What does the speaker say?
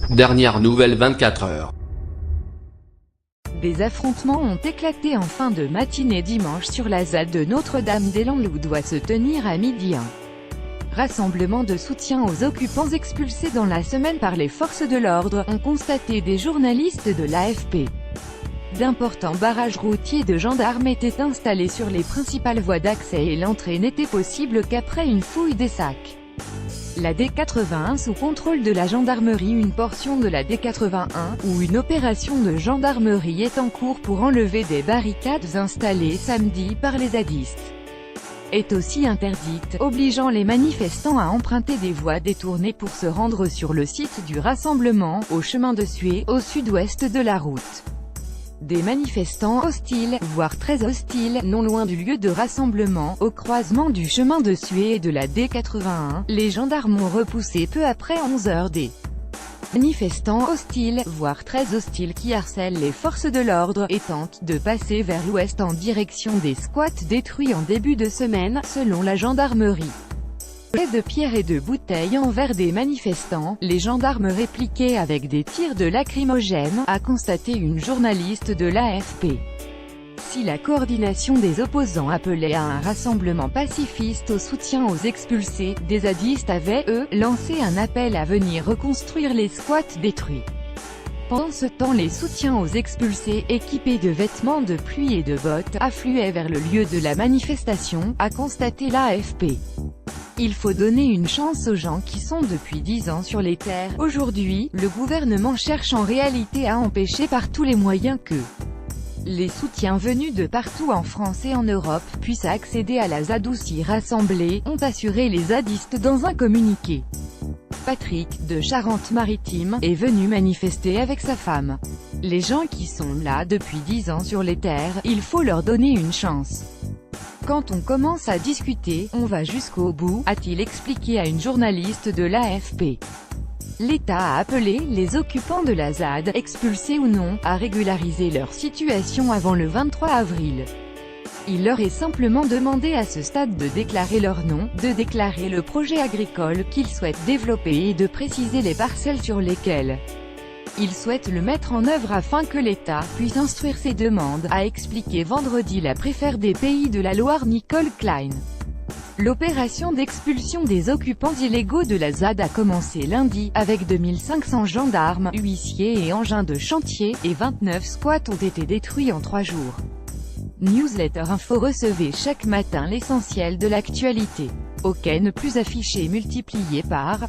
Dernière nouvelle 24 heures. Des affrontements ont éclaté en fin de matinée dimanche sur la ZAD de Notre-Dame-des-Landes où doit se tenir à midi un rassemblement de soutien aux occupants expulsés dans la semaine par les forces de l'ordre, ont constaté des journalistes de l'AFP. D'importants barrages routiers de gendarmes étaient installés sur les principales voies d'accès et l'entrée n'était possible qu'après une fouille des sacs. La D81 sous contrôle de la gendarmerie. Une portion de la D81, où une opération de gendarmerie est en cours pour enlever des barricades installées samedi par les zadistes, est aussi interdite, obligeant les manifestants à emprunter des voies détournées pour se rendre sur le site du rassemblement, au chemin de Suez, au sud-ouest de la route. Des manifestants hostiles, voire très hostiles, non loin du lieu de rassemblement, au croisement du chemin de Suez et de la D81, les gendarmes ont repoussé peu après 11 heures des manifestants hostiles, voire très hostiles qui harcèlent les forces de l'ordre, et tentent de passer vers l'ouest en direction des squats détruits en début de semaine, selon la gendarmerie. De pierres et de bouteilles envers des manifestants, les gendarmes répliquaient avec des tirs de lacrymogènes, a constaté une journaliste de l'AFP. Si la coordination des opposants appelait à un rassemblement pacifiste au soutien aux expulsés, des zadistes avaient, eux, lancé un appel à venir reconstruire les squats détruits. Pendant ce temps, les soutiens aux expulsés, équipés de vêtements de pluie et de bottes, affluaient vers le lieu de la manifestation, a constaté l'AFP. Il faut donner une chance aux gens qui sont depuis 10 ans sur les terres. Aujourd'hui, le gouvernement cherche en réalité à empêcher par tous les moyens que les soutiens venus de partout en France et en Europe puissent accéder à la ZAD où s'y rassembler, ont assuré les zadistes dans un communiqué. Patrick, de Charente-Maritime, est venu manifester avec sa femme. Les gens qui sont là depuis 10 ans sur les terres, il faut leur donner une chance. Quand on commence à discuter, on va jusqu'au bout, a-t-il expliqué à une journaliste de l'AFP. L'État a appelé les occupants de la ZAD, expulsés ou non, à régulariser leur situation avant le 23 avril. Il leur est simplement demandé à ce stade de déclarer leur nom, de déclarer le projet agricole qu'ils souhaitent développer et de préciser les parcelles sur lesquelles ils souhaitent le mettre en œuvre afin que l'État puisse instruire ces demandes, a expliqué vendredi la préfète des Pays de la Loire Nicole Klein. L'opération d'expulsion des occupants illégaux de la ZAD a commencé lundi, avec 2500 gendarmes, huissiers et engins de chantier, et 29 squats ont été détruits en 3 jours. Newsletter Info. Recevez chaque matin l'essentiel de l'actualité. OK, ne plus affiché multiplié par